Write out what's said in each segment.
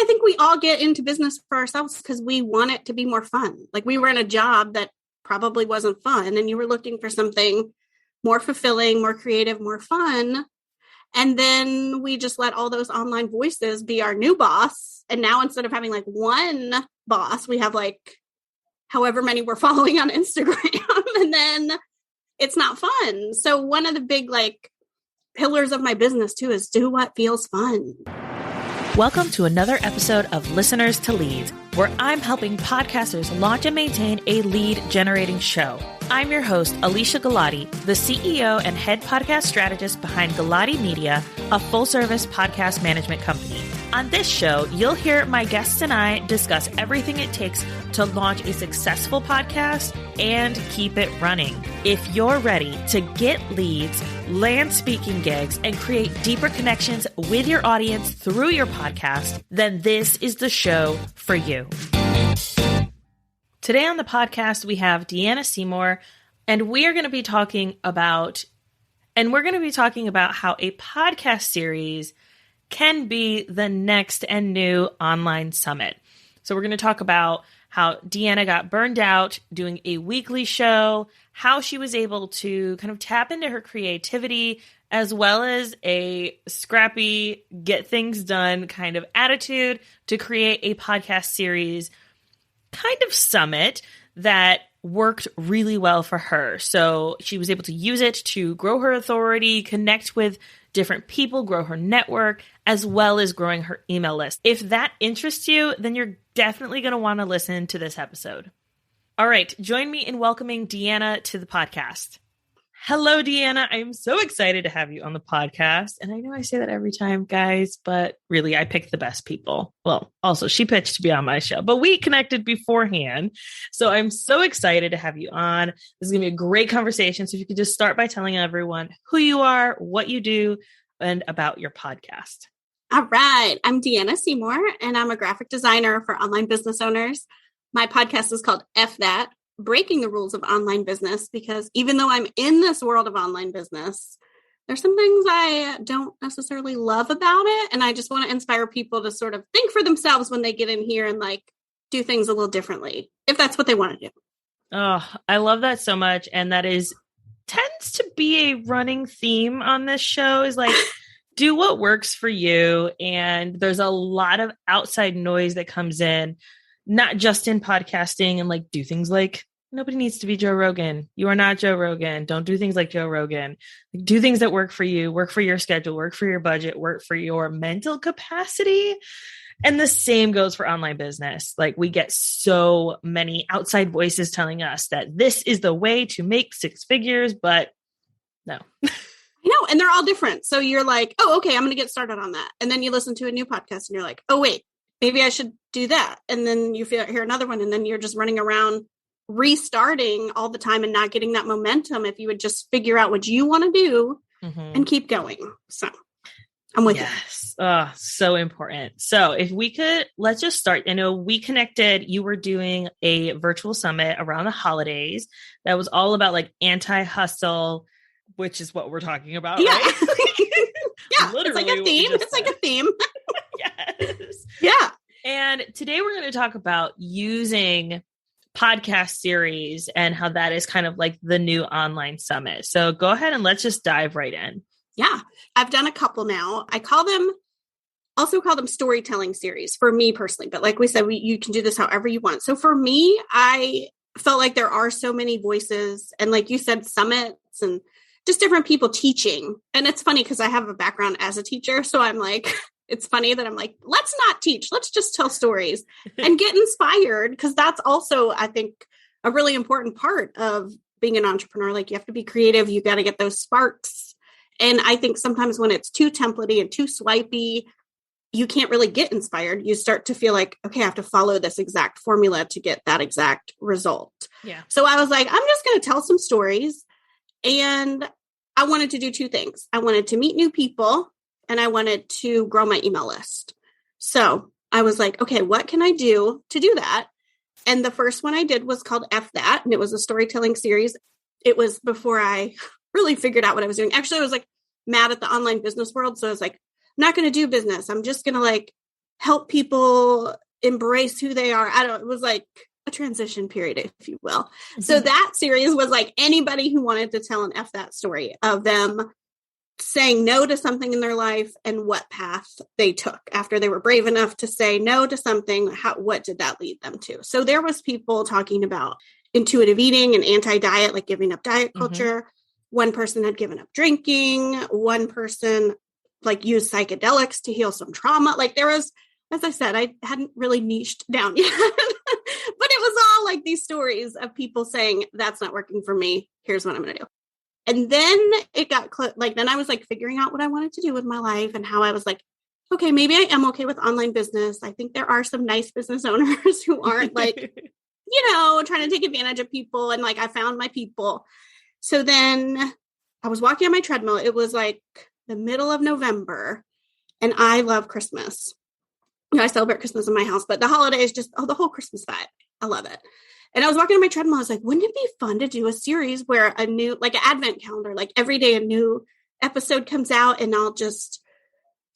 I think we all get into business for ourselves because we want it to be more fun. Like we were in a job that probably wasn't fun and you were looking for something more fulfilling, more creative, more fun. And then we just let all those online voices be our new boss. And now instead of having like one boss, we have like however many we're following on Instagram. And then it's not fun. So one of the big like pillars of my business too is do what feels fun. Welcome to another episode of Listeners to Leads, where I'm helping podcasters launch and maintain a lead generating show. I'm your host, Alicia Galati, the CEO and head podcast strategist behind Galati Media, a full-service podcast management company. On this show, you'll hear my guests and I discuss everything it takes to launch a successful podcast and keep it running. If you're ready to get leads, land speaking gigs, and create deeper connections with your audience through your podcast, then this is the show for you. Today on the podcast, we have Deanna Seymour, and we're going to be talking about how a podcast series can be the next and new online summit. So we're going to talk about how Deanna got burned out doing a weekly show, how she was able to kind of tap into her creativity, as well as a scrappy, get things done kind of attitude to create a podcast series kind of summit that worked really well for her. So she was able to use it to grow her authority, connect with different people, grow her network, as well as growing her email list. If that interests you, then you're definitely going to want to listen to this episode. All right, join me in welcoming Deanna to the podcast. Hello, Deanna. I'm so excited to have you on the podcast. And I know I say that every time, guys, but really, I picked the best people. Well, also, she pitched to be on my show, but we connected beforehand. So I'm so excited to have you on. This is going to be a great conversation. So if you could just start by telling everyone who you are, what you do, and about your podcast. All right. I'm Deanna Seymour, and I'm a graphic designer for online business owners. My podcast is called Eff That, Breaking the Rules of Online Business, because even though I'm in this world of online business, there's some things I don't necessarily love about it. And I just want to inspire people to sort of think for themselves when they get in here and like do things a little differently, if that's what they want to do. Oh, I love that so much. And that tends to be a running theme on this show is like, do what works for you. And there's a lot of outside noise that comes in, not just in podcasting, and like do things like nobody needs to be Joe Rogan. You are not Joe Rogan. Don't do things like Joe Rogan. Do things that work for you, work for your schedule, work for your budget, work for your mental capacity. And the same goes for online business. Like we get so many outside voices telling us that this is the way to make six figures, but no. No, and they're all different. So you're like, oh, okay, I'm going to get started on that. And then you listen to a new podcast and you're like, oh, wait, maybe I should do that. And then you hear another one, and then you're just running around restarting all the time and not getting that momentum if you would just figure out what you want to do and keep going. So I'm with you. Yes. Oh, so important. So if we could, let's just start. I know we connected, you were doing a virtual summit around the holidays that was all about like anti-hustle, which is what we're talking about, yeah. right? Yeah, it's like a theme. It's like a theme. Yes. Yeah. And today we're going to talk about using podcast series and how that is kind of like the new online summit. So go ahead and let's just dive right in. Yeah. I've done a couple now. I call them storytelling series for me personally. But like we said, you can do this however you want. So for me, I felt like there are so many voices and like you said, summits and just different people teaching. And it's funny because I have a background as a teacher. So I'm like, it's funny that I'm like, let's not teach. Let's just tell stories and get inspired. Because that's also, I think, a really important part of being an entrepreneur. Like you have to be creative. You got to get those sparks. And I think sometimes when it's too templatey and too swipey, you can't really get inspired. You start to feel like, okay, I have to follow this exact formula to get that exact result. Yeah. So I was like, I'm just going to tell some stories. And I wanted to do two things. I wanted to meet new people and I wanted to grow my email list. So I was like, okay, what can I do to do that? And the first one I did was called Eff That. And it was a storytelling series. It was before I really figured out what I was doing. Actually, I was like mad at the online business world. So I was like, I'm not going to do business. I'm just going to like help people embrace who they are. It was like a transition period, if you will. Mm-hmm. So that series was like anybody who wanted to tell an Eff That story of them saying no to something in their life and what path they took after they were brave enough to say no to something. What did that lead them to? So there was people talking about intuitive eating and anti-diet, like giving up diet culture. Mm-hmm. One person had given up drinking. One person like used psychedelics to heal some trauma. Like there was, as I said, I hadn't really niched down yet, but it was all like these stories of people saying, that's not working for me. Here's what I'm going to do. And then it got then I was like figuring out what I wanted to do with my life and how I was like, okay, maybe I am okay with online business. I think there are some nice business owners who aren't like, trying to take advantage of people. And like, I found my people. So then I was walking on my treadmill. It was like the middle of November and I love Christmas. I celebrate Christmas in my house, but the holidays the whole Christmas vibe. I love it. And I was walking on my treadmill. I was like, wouldn't it be fun to do a series where a new, like an advent calendar, like every day a new episode comes out and I'll just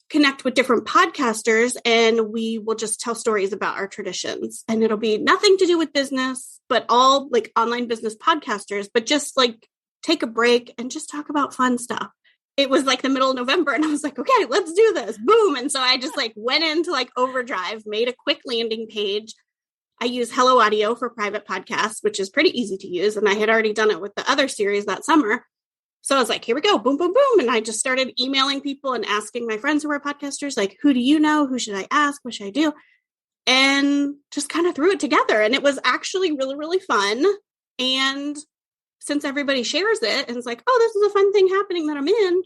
connect with different podcasters and we will just tell stories about our traditions. And it'll be nothing to do with business, but all like online business podcasters, but just like take a break and just talk about fun stuff. It was like the middle of November and I was like, okay, let's do this. Boom. And so I just like went into like overdrive, made a quick landing page. I use Hello Audio for private podcasts, which is pretty easy to use. And I had already done it with the other series that summer. So I was like, here we go. Boom, boom, boom. And I just started emailing people and asking my friends who are podcasters, like, who do you know? Who should I ask? What should I do? And just kind of threw it together. And it was actually really, really fun. And since everybody shares it and it's like, oh, this is a fun thing happening that I'm in,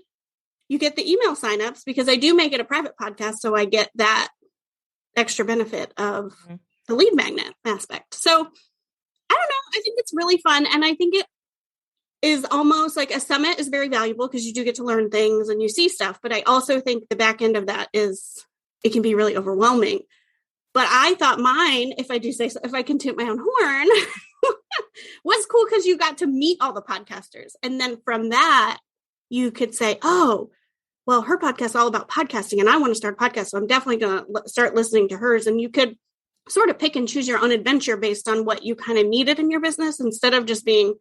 you get the email signups because I do make it a private podcast. So I get that extra benefit of the lead magnet aspect. So I don't know. I think it's really fun. And I think it is almost like a summit is very valuable because you do get to learn things and you see stuff. But I also think the back end of that is, it can be really overwhelming. But I thought mine, if I can toot my own horn, was cool because you got to meet all the podcasters. And then from that, you could say, oh, well, her podcast is all about podcasting and I want to start a podcast. So I'm definitely going to start listening to hers. And you could sort of pick and choose your own adventure based on what you kind of needed in your business instead of just being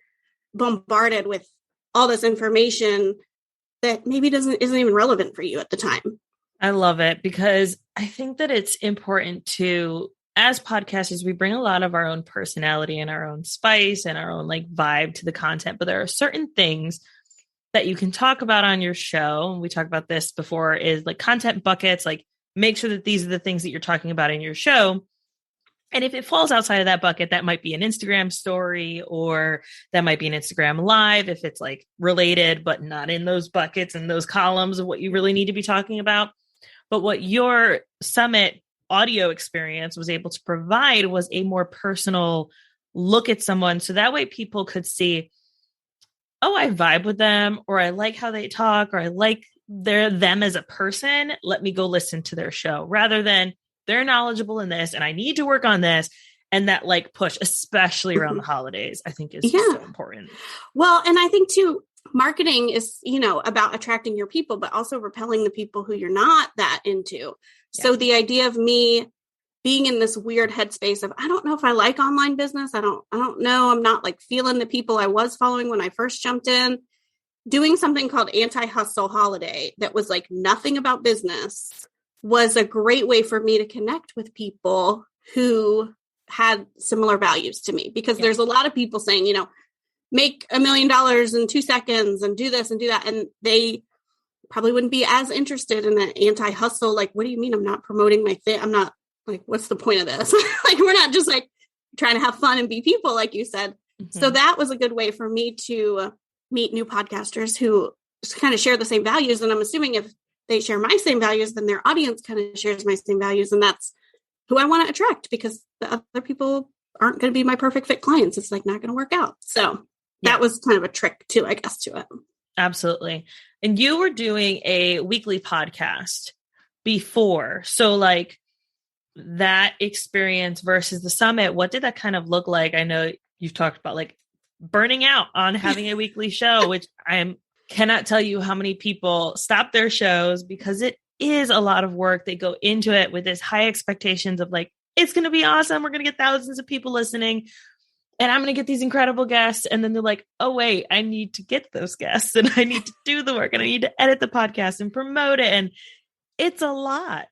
bombarded with all this information that maybe isn't even relevant for you at the time. I love it because I think that it's important to, as podcasters, we bring a lot of our own personality and our own spice and our own like vibe to the content, but there are certain things that you can talk about on your show. And we talked about this before is like content buckets, like make sure that these are the things that you're talking about in your show. And if it falls outside of that bucket, that might be an Instagram story or that might be an Instagram live if it's like related, but not in those buckets and those columns of what you really need to be talking about. But what your summit audio experience was able to provide was a more personal look at someone. So that way people could see, oh, I vibe with them, or I like how they talk, or I like them as a person. Let me go listen to their show rather than they're knowledgeable in this and I need to work on this. And that like push, especially around the holidays, I think is so important. Well, and I think too, marketing is, about attracting your people, but also repelling the people who you're not that into. Yeah. So the idea of me being in this weird headspace of, I don't know if I like online business. I don't know. I'm not like feeling the people I was following when I first jumped in. Doing something called Anti-Hustle Holiday that was like nothing about business was a great way for me to connect with people who had similar values to me, because there's a lot of people saying, make $1 million in 2 seconds and do this and do that. And they probably wouldn't be as interested in an anti-hustle. Like, what do you mean? I'm not promoting my thing. I'm not like, what's the point of this? Like, we're not just like trying to have fun and be people, like you said. Mm-hmm. So that was a good way for me to meet new podcasters who kind of share the same values. And I'm assuming if they share my same values, then their audience kind of shares my same values. And that's who I want to attract, because the other people aren't going to be my perfect fit clients. It's like not going to work out. So that was kind of a trick too, I guess, to it. Absolutely. And you were doing a weekly podcast before. So like that experience versus the summit, what did that kind of look like? I know you've talked about like burning out on having a weekly show, which cannot tell you how many people stop their shows because it is a lot of work. They go into it with this high expectations of like, it's going to be awesome. We're going to get thousands of people listening and I'm going to get these incredible guests. And then they're like, oh, wait, I need to get those guests and I need to do the work and I need to edit the podcast and promote it. And it's a lot.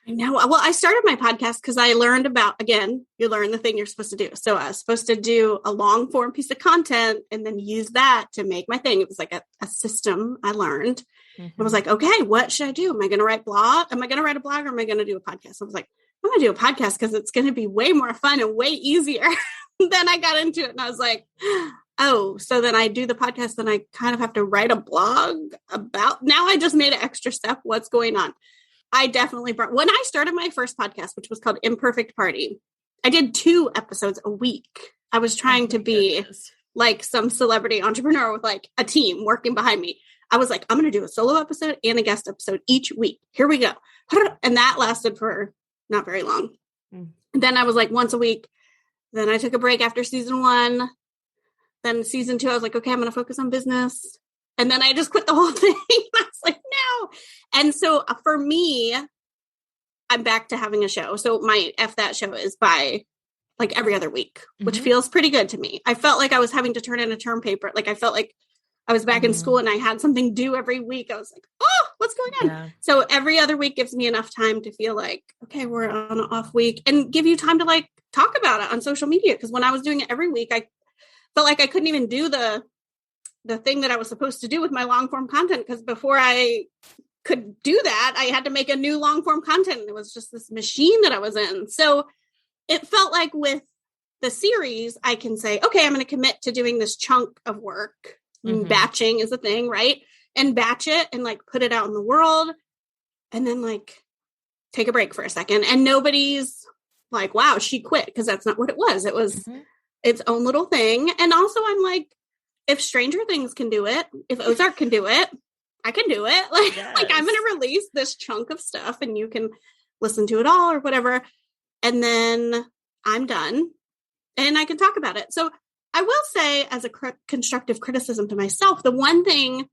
I know. Well, I started my podcast because I learned about, again, you learn the thing you're supposed to do. So I was supposed to do a long form piece of content and then use that to make my thing. It was like a system I learned. I was like, okay, what should I do? Am I going to write blog? Am I going to write a blog or am I going to do a podcast? I was like, I'm going to do a podcast because it's going to be way more fun and way easier. Then I got into it and I was like, oh, so then I do the podcast. Then I kind of have to write a blog about, now I just made an extra step. What's going on? I definitely when I started my first podcast, which was called Imperfect Party, I did 2 episodes a week. I was trying to be like some celebrity entrepreneur with like a team working behind me. I was like, I'm going to do a solo episode and a guest episode each week. Here we go. And that lasted for not very long. Then I was like once a week. Then I took a break after season 1. Then season 2, I was like, okay, I'm going to focus on business. And then I just quit the whole thing. I was like, no. And so for me, I'm back to having a show. So my Eff That show is by like every other week, which feels pretty good to me. I felt like I was having to turn in a term paper. Like I felt like I was back in school and I had something due every week. I was like, oh, what's going on? Yeah. So every other week gives me enough time to feel like, okay, we're on an off week and give you time to like talk about it on social media. Because when I was doing it every week, I felt like I couldn't even do the thing that I was supposed to do with my long form content. Because before I could do that, I had to make a new long form content. And it was just this machine that I was in. So it felt like with the series, I can say, okay, I'm going to commit to doing this chunk of work. Batching is a thing, right? And batch it and like put it out in the world and then like take a break for a second. And nobody's like, wow, she quit. Because that's not what it was. It was its own little thing. And also I'm like, if Stranger Things can do it, if Ozark can do it, I can do it. Like, like I'm going to release this chunk of stuff and you can listen to it all or whatever. And then I'm done and I can talk about it. So I will say as a constructive criticism to myself, the one thing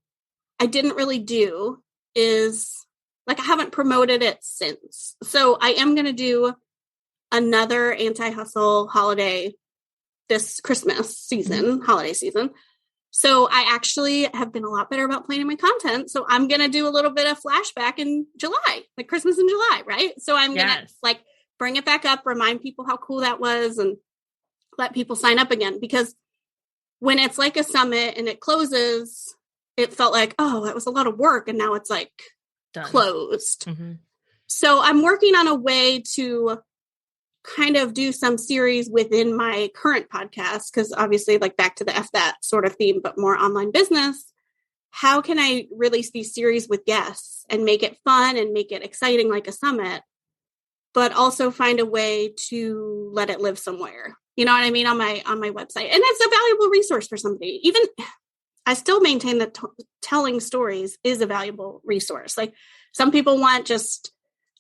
I didn't really do is like, I haven't promoted it since. So I am going to do another anti-hustle holiday this Christmas season, holiday season. So I actually have been a lot better about planning my content. So I'm going to do a little bit of flashback in July, like Christmas in July, right? So I'm going to like bring it back up, remind people how cool that was and let people sign up again. Because when it's like a summit and it closes, it felt like, oh, that was a lot of work. And now it's like closed. So I'm working on a way to kind of do some series within my current podcast, because obviously like back to the Eff That sort of theme, but more online business. How can I release these series with guests and make it fun and make it exciting like a summit, but also find a way to let it live somewhere? You know what I mean? On my website. And it's a valuable resource for somebody. Even I still maintain that telling stories is a valuable resource. Like some people want just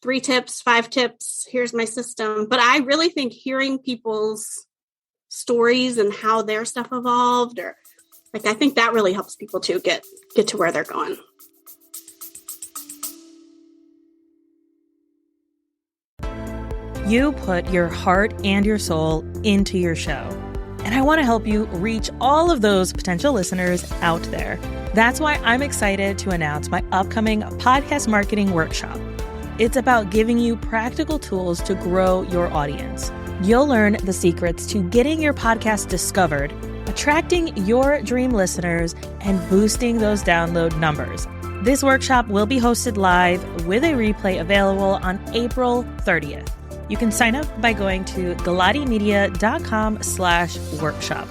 3 tips, 5 tips, here's my system. But I really think hearing people's stories and how their stuff evolved, or like, I think that really helps people to get to where they're going. You put your heart and your soul into your show. And I want to help you reach all of those potential listeners out there. That's why I'm excited to announce my upcoming podcast marketing workshop. It's about giving you practical tools to grow your audience. You'll learn the secrets to getting your podcast discovered, attracting your dream listeners, and boosting those download numbers. This workshop will be hosted live with a replay available on April 30th. You can sign up by going to galatimedia.com/workshop.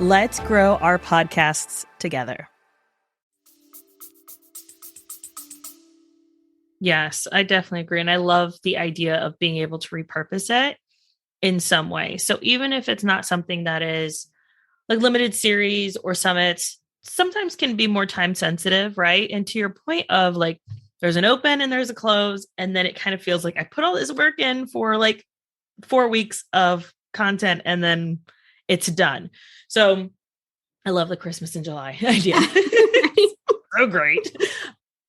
Let's grow our podcasts together. Yes, I definitely agree. And I love the idea of being able to repurpose it in some way. So even if it's not something that is like limited series or summits, sometimes can be more time sensitive, right? And to your point of like, there's an open and there's a close. And then it kind of feels like I put all this work in for like 4 weeks of content and then it's done. So I love the Christmas in July idea. So great.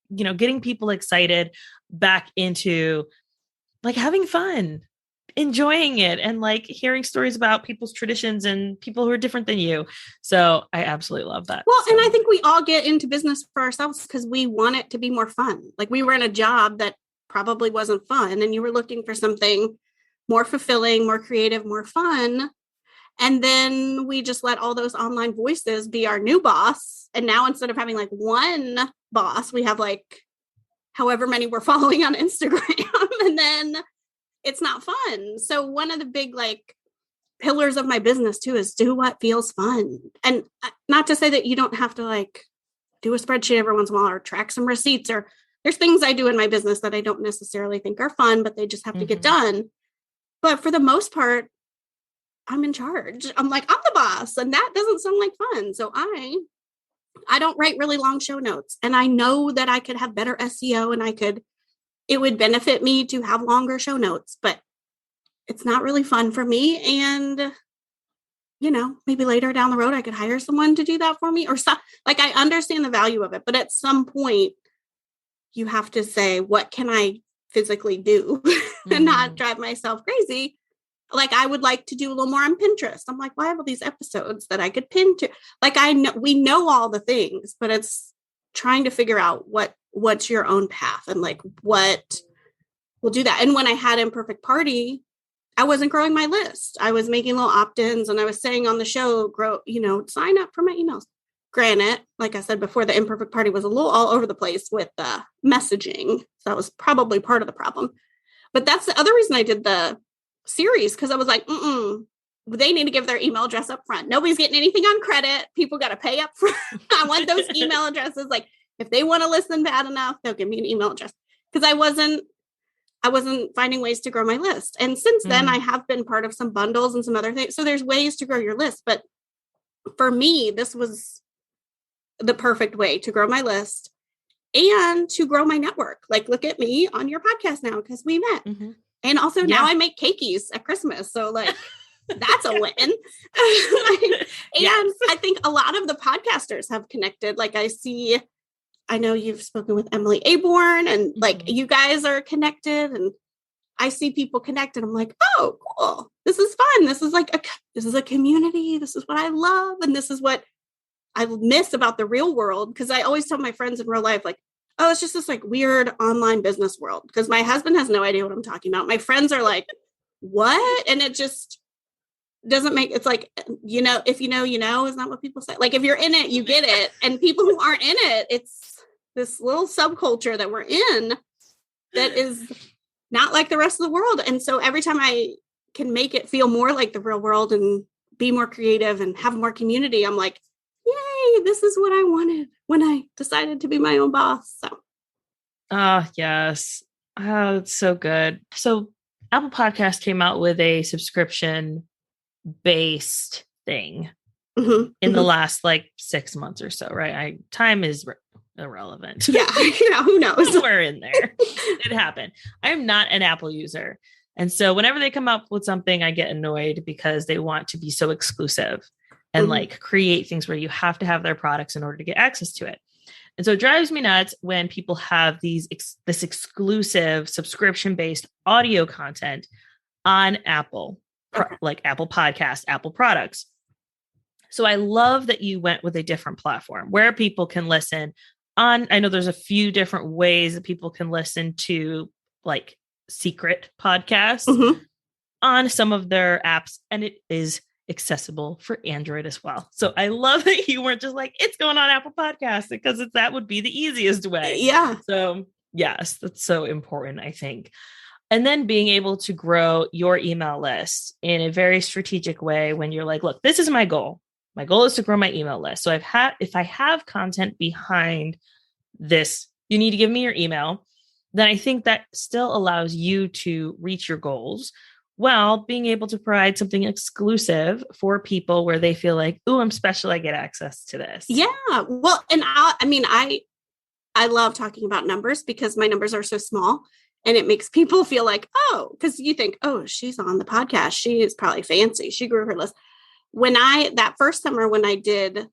You know, getting people excited. back into like having fun, enjoying it, and like hearing stories about people's traditions and people who are different than you. So I absolutely love that. Well, and I think we all get into business for ourselves because we want it to be more fun. Like we were in a job that probably wasn't fun and you were looking for something more fulfilling, more creative, more fun. And then we just let all those online voices be our new boss. And now instead of having like one boss, we have like however many we're following on Instagram. And then it's not fun. So one of the big like pillars of my business too is do what feels fun. And not to say that you don't have to like do a spreadsheet every once in a while or track some receipts, or there's things I do in my business that I don't necessarily think are fun, but they just have to get done. But for the most part, I'm in charge. I'm like, I'm the boss, and that doesn't sound like fun. So I don't write really long show notes, and I know that I could have better SEO and it would benefit me to have longer show notes, but it's not really fun for me. And, you know, maybe later down the road, I could hire someone to do that for me or something. Like I understand the value of it, but at some point you have to say, what can I physically do and not drive myself crazy? Like I would like to do a little more on Pinterest. I'm like, well, I have all these episodes that I could pin to. Like I know we know all the things, but it's trying to figure out what's your own path and like what will do that. And when I had Imperfect Party, I wasn't growing my list. I was making little opt-ins and I was saying on the show, sign up for my emails. Granted, like I said before, the Imperfect Party was a little all over the place with the messaging. So that was probably part of the problem. But that's the other reason I did the series, because I was like, they need to give their email address up front. Nobody's getting anything on credit. People got to pay up front. I want those email addresses. Like if they want to listen bad enough, they'll give me an email address. Because I wasn't finding ways to grow my list. And since then I have been part of some bundles and some other things. So there's ways to grow your list. But for me, this was the perfect way to grow my list and to grow my network. Like, look at me on your podcast now because we met. And also now I make cakeys at Christmas. So like, that's a win. And I think a lot of the podcasters have connected. Like I know you've spoken with Emily Aborn and like you guys are connected and I see people connected. I'm like, oh, cool. This is fun. This is a community. This is what I love. And this is what I miss about the real world. Cause I always tell my friends in real life, like, oh, it's just this like weird online business world. Because my husband has no idea what I'm talking about. My friends are like, what? And it just doesn't make, it's like, if you know, isn't that what people say? Like if you're in it, you get it. And people who aren't in it, it's this little subculture that we're in that is not like the rest of the world. And so every time I can make it feel more like the real world and be more creative and have more community, I'm like, yay, this is what I wanted when I decided to be my own boss. So. Yes. Oh, it's so good. So Apple Podcast came out with a subscription based thing in the last like 6 months or so, right? Time is irrelevant. Yeah. Who knows? Somewhere in there. It happened. I'm not an Apple user. And so whenever they come up with something, I get annoyed because they want to be so exclusive and like create things where you have to have their products in order to get access to it. And so it drives me nuts when people have this exclusive subscription-based audio content on Apple, like Apple Podcasts, Apple products. So I love that you went with a different platform where people can listen on. I know there's a few different ways that people can listen to like secret podcasts on some of their apps, and it is accessible for Android as well. So I love that you weren't just like, it's going on Apple Podcasts, because that would be the easiest way. Yeah. So yes, that's so important, I think. And then being able to grow your email list in a very strategic way when you're like, look, this is my goal. My goal is to grow my email list. So if I have content behind this, you need to give me your email. Then I think that still allows you to reach your goals while being able to provide something exclusive for people where they feel like, oh, I'm special. I get access to this. Yeah. Well, and I love talking about numbers because my numbers are so small and it makes people feel like, oh, because you think, oh, she's on the podcast. She is probably fancy. She grew her list. That first summer when I did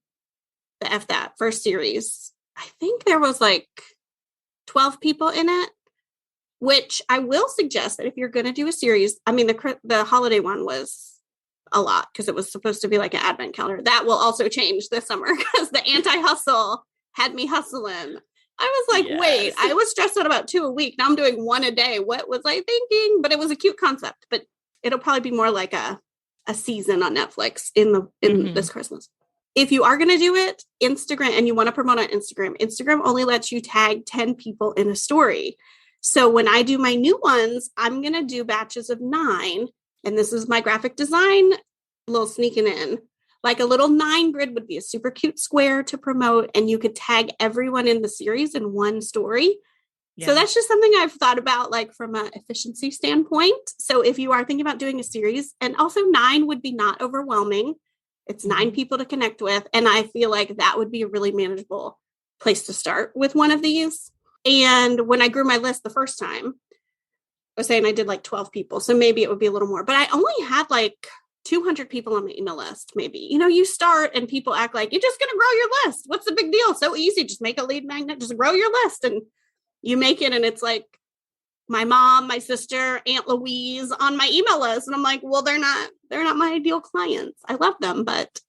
the Eff That first series, I think there was like 12 people in it. which I will suggest that if you're going to do a series, I mean, the holiday one was a lot because it was supposed to be like an advent calendar. That will also change this summer because the anti-hustle had me hustling. I was like, Yes. wait, I was stressed out about 2 a week. Now I'm doing 1 a day. What was I thinking? But it was a cute concept, but it'll probably be more like a season on Netflix in this Christmas. If you are going to do it, Instagram, and you want to promote on Instagram only lets you tag 10 people in a story. So when I do my new ones, I'm going to do batches of 9. And this is my graphic design, little sneaking in. Like a little 9 grid would be a super cute square to promote. And you could tag everyone in the series in one story. Yeah. So that's just something I've thought about, like from an efficiency standpoint. So if you are thinking about doing a series, and also 9 would be not overwhelming. It's 9 people to connect with. And I feel like that would be a really manageable place to start with one of these. And when I grew my list the first time, I was saying I did like 12 people. So maybe it would be a little more, but I only had like 200 people on my email list. Maybe, you start and people act like you're just going to grow your list. What's the big deal? So easy. Just make a lead magnet, just grow your list, and you make it. And it's like my mom, my sister, Aunt Louise on my email list. And I'm like, well, they're not my ideal clients. I love them, but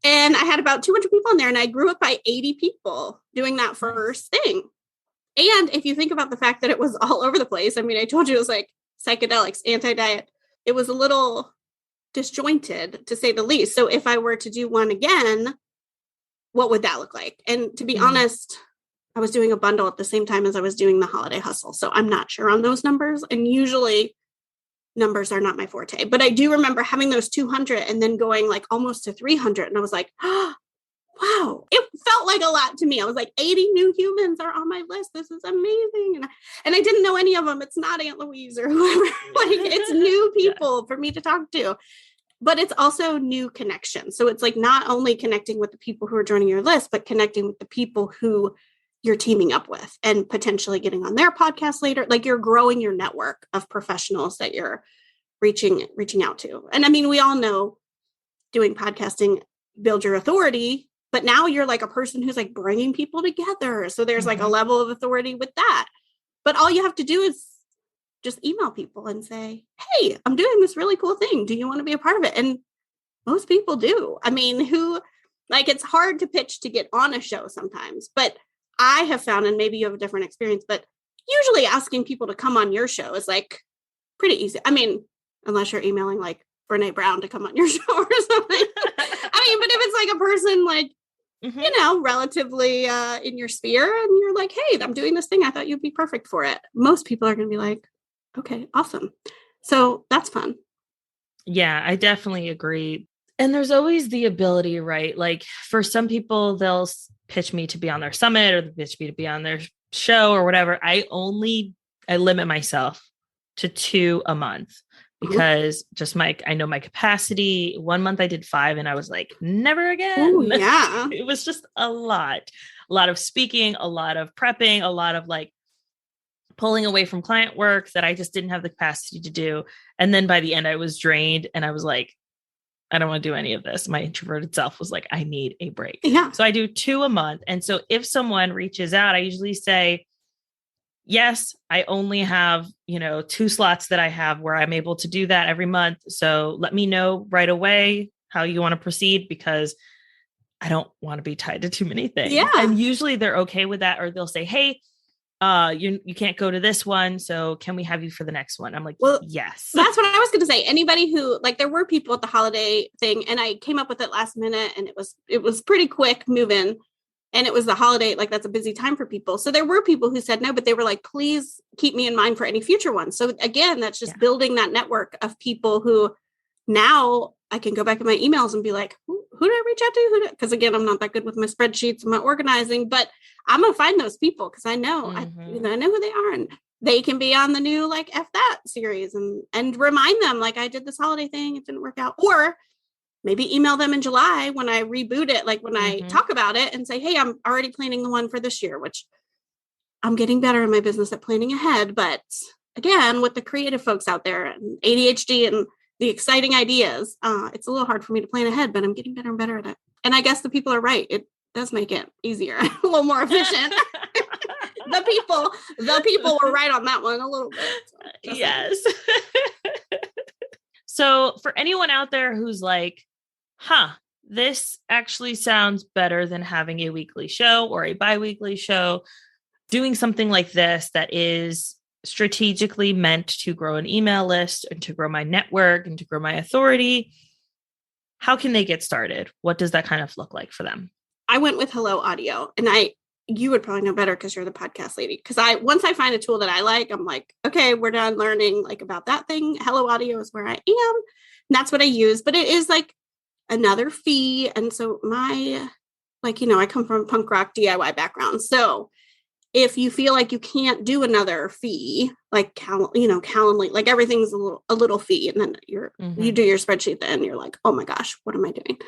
and I had about 200 people in there, and I grew up by 80 people doing that first thing. And if you think about the fact that it was all over the place, I mean, I told you it was like psychedelics, anti-diet. It was a little disjointed, to say the least. So if I were to do one again, what would that look like? And to be honest, I was doing a bundle at the same time as I was doing the holiday hustle. So I'm not sure on those numbers. And usually numbers are not my forte, but I do remember having those 200 and then going like almost to 300. And I was like, oh, wow, it felt like a lot to me. I was like, 80 new humans are on my list. This is amazing. And I didn't know any of them. It's not Aunt Louise or whoever. Like, it's new people for me to talk to, but it's also new connections. So it's like not only connecting with the people who are joining your list, but connecting with the people who you're teaming up with and potentially getting on their podcast later. Like, you're growing your network of professionals that you're reaching out to. And I mean, we all know doing podcasting, build your authority, but now you're like a person who's like bringing people together. So there's like a level of authority with that. But all you have to do is just email people and say, hey, I'm doing this really cool thing. Do you want to be a part of it? And most people do. I mean, it's hard to pitch to get on a show sometimes, but I have found, and maybe you have a different experience, but usually asking people to come on your show is like pretty easy. I mean, unless you're emailing like Brene Brown to come on your show or something. I mean, but if it's like a person like, relatively in your sphere, and you're like, hey, I'm doing this thing, I thought you'd be perfect for it. Most people are going to be like, okay, awesome. So that's fun. Yeah, I definitely agree. And there's always the ability, right? Like, for some people, they'll pitch me to be on their summit, or they pitch me to be on their show or whatever. I limit myself to 2 a month because I know my capacity. 1 month I did 5 and I was like, never again. Ooh, yeah. It was just a lot of speaking, a lot of prepping, a lot of like pulling away from client work that I just didn't have the capacity to do. And then by the end I was drained and I was like, I don't want to do any of this. My introverted self was like, I need a break. Yeah. So I do 2 a month. And so if someone reaches out, I usually say, yes, I only have, 2 slots that I have where I'm able to do that every month. So let me know right away how you want to proceed, because I don't want to be tied to too many things. Yeah. And usually they're okay with that, or they'll say, hey, you can't go to this one, so can we have you for the next one? I'm like, well, yes. That's what I was going to say. Anybody who, like, there were people at the holiday thing, and I came up with it last minute, and it was pretty quick moving, and it was the holiday, like that's a busy time for people. So there were people who said no, but they were like, please keep me in mind for any future ones. So again, that's just building that network of people who now I can go back in my emails and be like, who do I reach out to? Because again, I'm not that good with my spreadsheets and my organizing, but I'm going to find those people because I know, I know who they are, and they can be on the new like Eff That series and remind them like, I did this holiday thing, it didn't work out. Or maybe email them in July when I reboot it, like when I talk about it, and say, hey, I'm already planning the one for this year, which I'm getting better in my business at planning ahead. But again, with the creative folks out there and ADHD and the exciting ideas, it's a little hard for me to plan ahead, but I'm getting better and better at it. And I guess the people are right. It does make it easier, a little more efficient. The people were right on that one a little bit. Yes. So for anyone out there who's like, this actually sounds better than having a weekly show or a bi-weekly show, doing something like this that is strategically meant to grow an email list and to grow my network and to grow my authority, how can they get started? What does that kind of look like for them? I went with Hello Audio, and you would probably know better because you're the podcast lady. Because once I find a tool that I like, I'm like, okay, we're done learning like about that thing. Hello Audio is where I am. And that's what I use. But it is like another fee. And so I come from a punk rock DIY background. So if you feel like you can't do another fee, like Calendly, like everything's a little fee, and then you do your spreadsheet, then you're like, oh my gosh, what am I doing?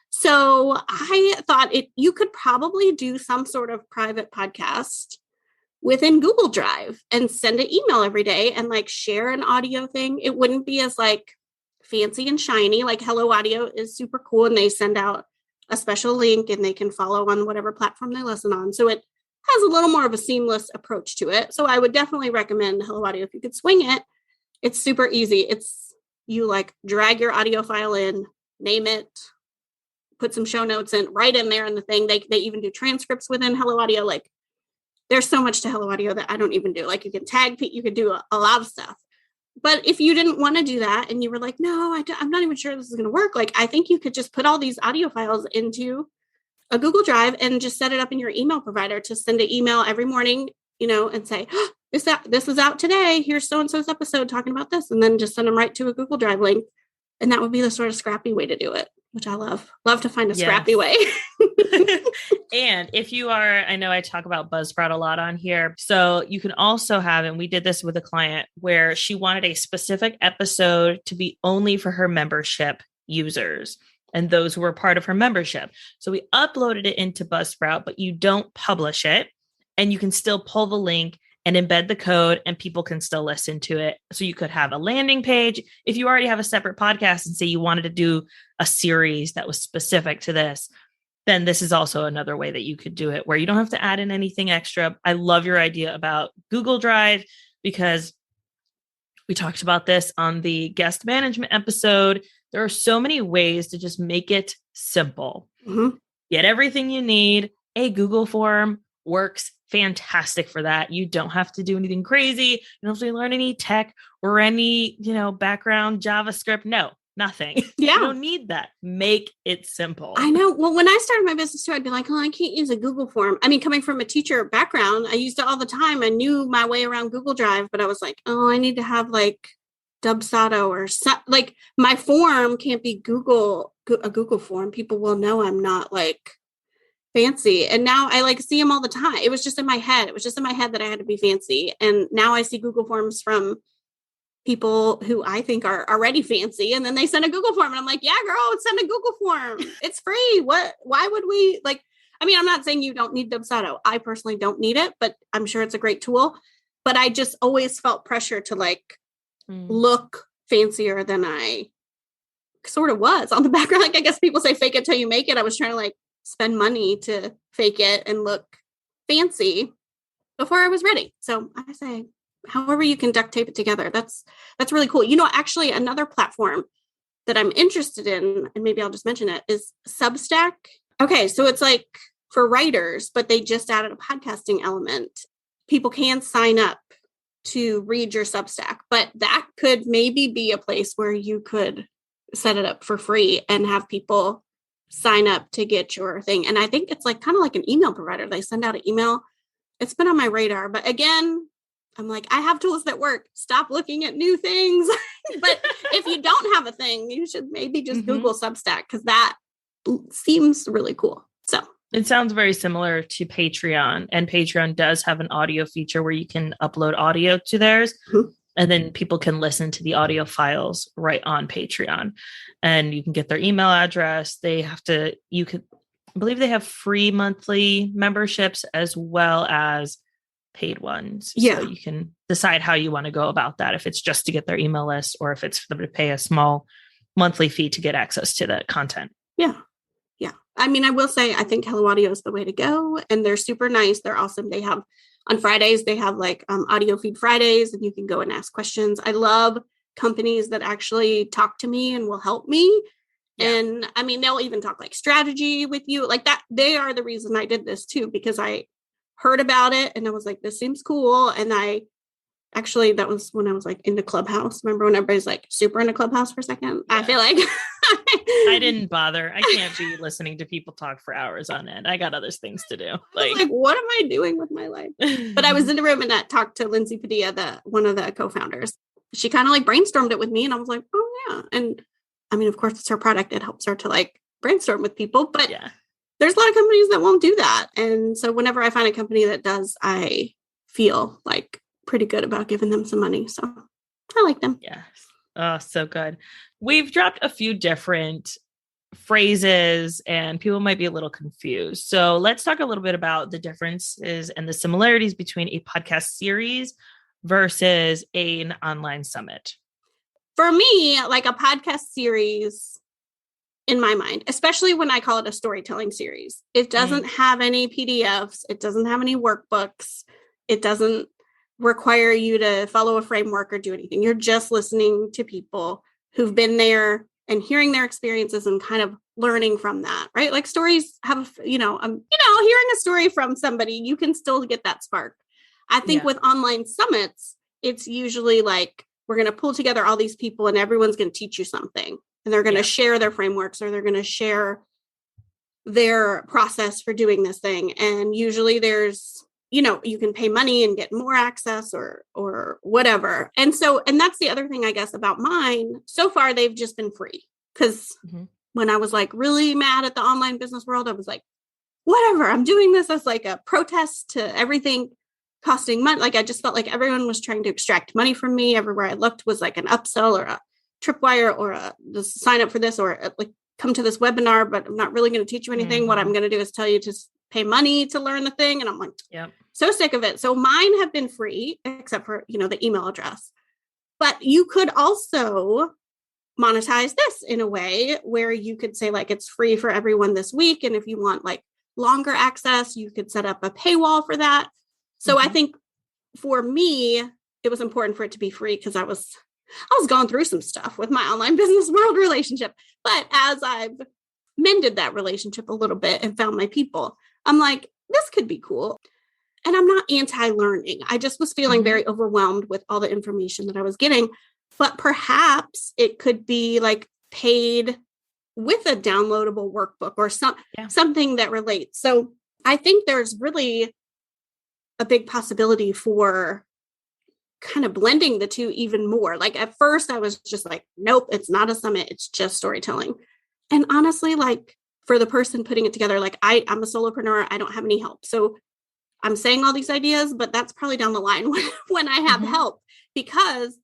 So I thought you could probably do some sort of private podcast within Google Drive and send an email every day and like share an audio thing. It wouldn't be as like fancy and shiny. Like Hello Audio is super cool, and they send out a special link and they can follow on whatever platform they listen on. So it has a little more of a seamless approach to it. So I would definitely recommend Hello Audio if you could swing it. It's super easy. You like drag your audio file in, name it, put some show notes in right in there in the thing. They even do transcripts within Hello Audio. Like there's so much to Hello Audio that I don't even do. Like you can tag, you could do a lot of stuff. But if you didn't want to do that and you were like, no, I'm not even sure this is going to work. Like I think you could just put all these audio files into a Google Drive and just set it up in your email provider to send an email every morning, and say, this is out today. Here's so-and-so's episode talking about this. And then just send them right to a Google Drive link. And that would be the sort of scrappy way to do it, which I love to find a scrappy way. And if you are, I know I talk about Buzzsprout a lot on here. So you can also have, and we did this with a client where she wanted a specific episode to be only for her membership users and those who were part of her membership. So we uploaded it into Buzzsprout, but you don't publish it, and you can still pull the link and embed the code, and people can still listen to it. So you could have a landing page. If you already have a separate podcast and say you wanted to do a series that was specific to this, then this is also another way that you could do it where you don't have to add in anything extra. I love your idea about Google Drive because we talked about this on the guest management episode. There are so many ways to just make it simple. Mm-hmm. Get everything you need. A Google form works fantastic for that. You don't have to do anything crazy. You don't have to learn any tech or any, background JavaScript. No, nothing. Yeah. You don't need that. Make it simple. I know. Well, when I started my business too, I'd be like, I can't use a Google form. I mean, coming from a teacher background, I used it all the time. I knew my way around Google Drive, but I was like, I need to have like Dubsado or like my form can't be a Google form. People will know I'm not like fancy. And now I like see them all the time. It was just in my head. It was just in my head that I had to be fancy. And now I see Google forms from people who I think are already fancy. And then they send a Google form and I'm like, yeah, girl, send a Google form. It's free. Why would we I'm not saying you don't need Dubsado. I personally don't need it, but I'm sure it's a great tool. But I just always felt pressure to like look fancier than I sort of was on the background. Like I guess people say fake it till you make it. I was trying to like spend money to fake it and look fancy before I was ready. So I say, however you can duct tape it together. That's really cool. Actually another platform that I'm interested in, and maybe I'll just mention it, is Substack. Okay. So it's like for writers, but they just added a podcasting element. People can sign up to read your Substack, but that could maybe be a place where you could set it up for free and have people sign up to get your thing. And I think it's like kind of like an email provider. They send out an email. It's been on my radar, but again, I'm like, I have tools that work. Stop looking at new things. But if you don't have a thing, you should maybe just Google Substack because that seems really cool. So it sounds very similar to Patreon, and Patreon does have an audio feature where you can upload audio to theirs. Mm-hmm. And then people can listen to the audio files right on Patreon, and you can get their email address. I believe they have free monthly memberships as well as paid ones. Yeah. So you can decide how you want to go about that. If it's just to get their email list or if it's for them to pay a small monthly fee to get access to the content. Yeah. Yeah. I mean, I will say, I think Hello Audio is the way to go. And they're super nice. They're awesome. They have on Fridays, they have like audio feed Fridays, and you can go and ask questions. I love companies that actually talk to me and will help me. Yeah. And I mean, they'll even talk like strategy with you like that. They are the reason I did this too, because I heard about it and I was like, this seems cool. And that was when I was like into Clubhouse. Remember when everybody's like super into Clubhouse for a second? Yeah. I feel like I didn't bother. I can't be listening to people talk for hours on end. I got other things to do. Like what am I doing with my life? But I was in the room and I talked to Lindsay Padilla, one of the co-founders. She kind of like brainstormed it with me and I was like, oh yeah. And I mean, of course it's her product. It helps her to like brainstorm with people, but there's a lot of companies that won't do that. And so whenever I find a company that does, I feel like pretty good about giving them some money. So I like them. Yeah. Oh, so good. We've dropped a few different phrases and people might be a little confused. So let's talk a little bit about the differences and the similarities between a podcast series versus an online summit. For me, like a podcast series, in my mind, especially when I call it a storytelling series, it doesn't have any PDFs. It doesn't have any workbooks. It doesn't require you to follow a framework or do anything. You're just listening to people who've been there and hearing their experiences and kind of learning from that, right? Like stories have, hearing a story from somebody, you can still get that spark. I think with online summits, it's usually like, we're going to pull together all these people and everyone's going to teach you something and they're going to share their frameworks or they're going to share their process for doing this thing. And usually there's, you can pay money and get more access or whatever. And that's the other thing, I guess, about mine. So far, they've just been free. Because when I was like really mad at the online business world, I was like, whatever, I'm doing this as like a protest to everything costing money. Like I just felt like everyone was trying to extract money from me. Everywhere I looked was like an upsell or a tripwire or just sign up for this or like come to this webinar, but I'm not really going to teach you anything. What I'm going to do is tell you to pay money to learn the thing. And I'm like, so sick of it. So mine have been free, except for, the email address. But you could also monetize this in a way where you could say like, it's free for everyone this week. And if you want like longer access, you could set up a paywall for that. So I think for me, it was important for it to be free because I was going through some stuff with my online business world relationship. But as I've mended that relationship a little bit and found my people, I'm like, this could be cool. And I'm not anti-learning. I just was feeling very overwhelmed with all the information that I was getting. But perhaps it could be like paid with a downloadable workbook or something that relates. So I think there's really a big possibility for kind of blending the two even more. Like at first I was just like, nope, it's not a summit. It's just storytelling. And honestly, like for the person putting it together, like I'm a solopreneur. I don't have any help. So I'm saying all these ideas, but that's probably down the line when I have help, because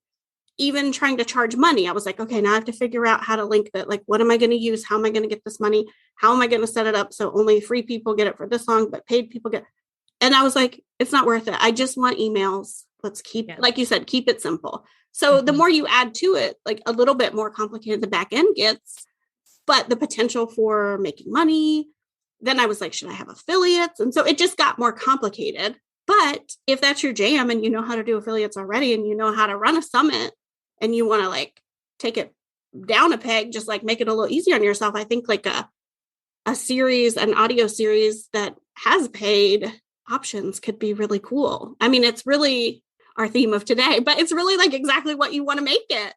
even trying to charge money, I was like, okay, now I have to figure out how to link that. Like, what am I going to use? How am I going to get this money? How am I going to set it up so only free people get it for this long, but paid people get? And I was like, it's not worth it. I just want emails. Let's keep, like you said, keep it simple. So the more you add to it, like a little bit more complicated the back end gets, but the potential for making money. Then I was like, should I have affiliates? And so it just got more complicated. But if that's your jam and you know how to do affiliates already and you know how to run a summit and you want to like take it down a peg, just like make it a little easier on yourself, I think like a series, an audio series that has paid options could be really cool. I mean, it's really our theme of today, but it's really like exactly what you want to make it,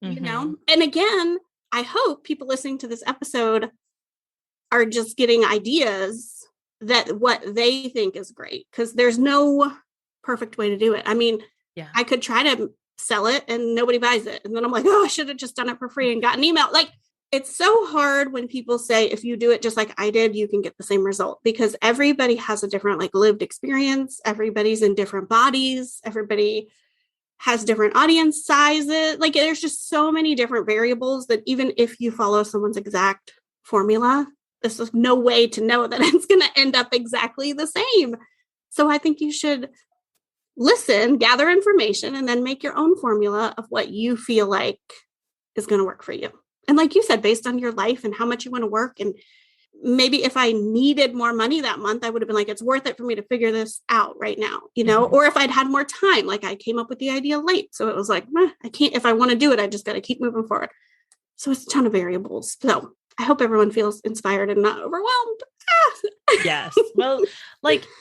you know? And again, I hope people listening to this episode are just getting ideas that what they think is great, because there's no perfect way to do it. I mean, I could try to sell it and nobody buys it. And then I'm like, oh, I should have just done it for free and got an email. Like, it's so hard when people say, if you do it just like I did, you can get the same result, because everybody has a different like lived experience. Everybody's in different bodies. Everybody has different audience sizes. Like there's just so many different variables that even if you follow someone's exact formula, there's just no way to know that it's going to end up exactly the same. So I think you should listen, gather information, and then make your own formula of what you feel like is going to work for you. And like you said, based on your life and how much you want to work and maybe if I needed more money that month, I would have been like, it's worth it for me to figure this out right now, or if I'd had more time, like I came up with the idea late. So it was like, I can't, if I want to do it, I just got to keep moving forward. So it's a ton of variables. So I hope everyone feels inspired and not overwhelmed. Yes. Well,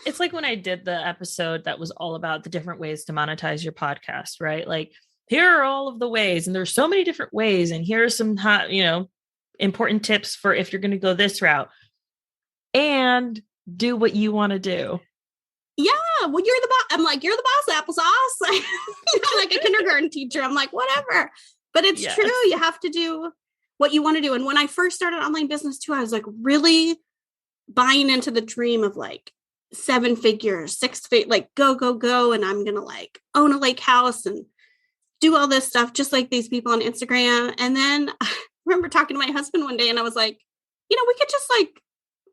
it's like when I did the episode that was all about the different ways to monetize your podcast, right? Like, here are all of the ways, and there's so many different ways. And here are some hot, important tips for if you're going to go this route and do what you want to do. Yeah. Well, you're the boss. I'm like, you're the boss, applesauce. I'm like a kindergarten teacher. I'm like, whatever. But it's true. You have to do what you want to do. And when I first started online business too, I was like really buying into the dream of like 7 figures, 6 figures, like go. And I'm going to like own a lake house and do all this stuff, just like these people on Instagram. And then I remember talking to my husband one day and I was like, we could just like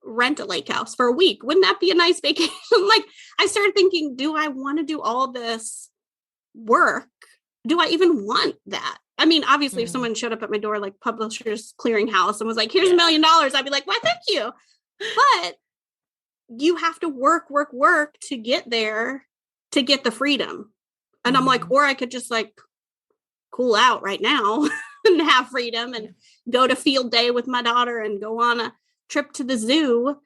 rent a lake house for a week. Wouldn't that be a nice vacation? Like I started thinking, do I want to do all this work? Do I even want that? I mean, obviously if someone showed up at my door, like Publishers Clearinghouse and was like, here's $1 million, I'd be like, why, thank you. But you have to work to get there, to get the freedom. And I'm like, or I could just like cool out right now and have freedom and go to field day with my daughter and go on a trip to the zoo.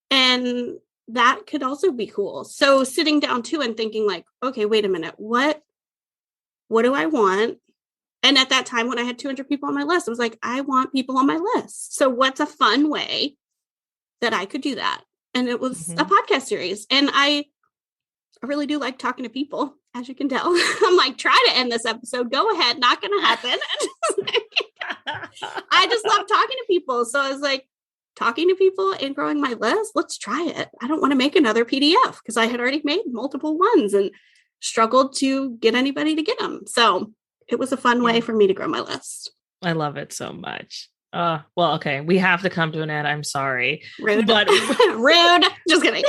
And that could also be cool. So sitting down too and thinking like, okay, wait a minute, what do I want? And at that time when I had 200 people on my list, I was like, I want people on my list. So what's a fun way that I could do that? And it was a podcast series. And I really do like talking to people, as you can tell. I'm like, try to end this episode. Go ahead. Not going to happen. I just love talking to people. So I was like, talking to people and growing my list, let's try it. I don't want to make another PDF because I had already made multiple ones and struggled to get anybody to get them. So it was a fun way for me to grow my list. I love it so much. Well, okay. We have to come to an end. I'm sorry. Rude. But rude. Just kidding.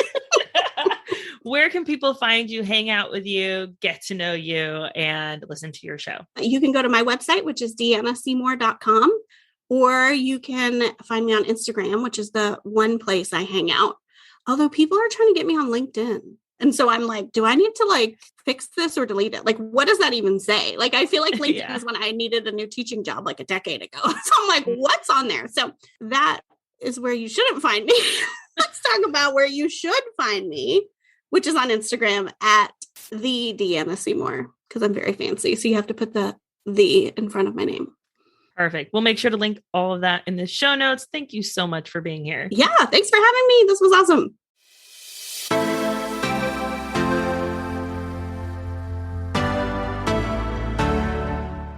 Where can people find you, hang out with you, get to know you, and listen to your show? You can go to my website, which is deannaseymour.com, or you can find me on Instagram, which is the one place I hang out. Although people are trying to get me on LinkedIn. And so I'm like, do I need to like fix this or delete it? Like, what does that even say? Like, I feel like LinkedIn is when I needed a new teaching job like a decade ago. So I'm like, what's on there? So that is where you shouldn't find me. Let's talk about where you should find me, which is on Instagram at the Deanna Seymour, because I'm very fancy. So you have to put the in front of my name. Perfect. We'll make sure to link all of that in the show notes. Thank you so much for being here. Yeah. Thanks for having me. This was awesome.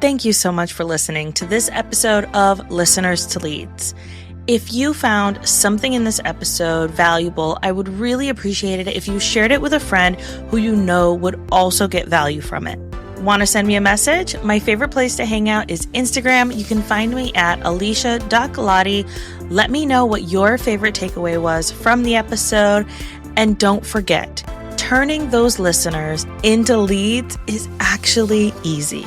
Thank you so much for listening to this episode of Listeners to Leads. If you found something in this episode valuable, I would really appreciate it if you shared it with a friend who you know would also get value from it. Want to send me a message? My favorite place to hang out is Instagram. You can find me at alicia.galati. Let me know what your favorite takeaway was from the episode. And don't forget, turning those listeners into leads is actually easy.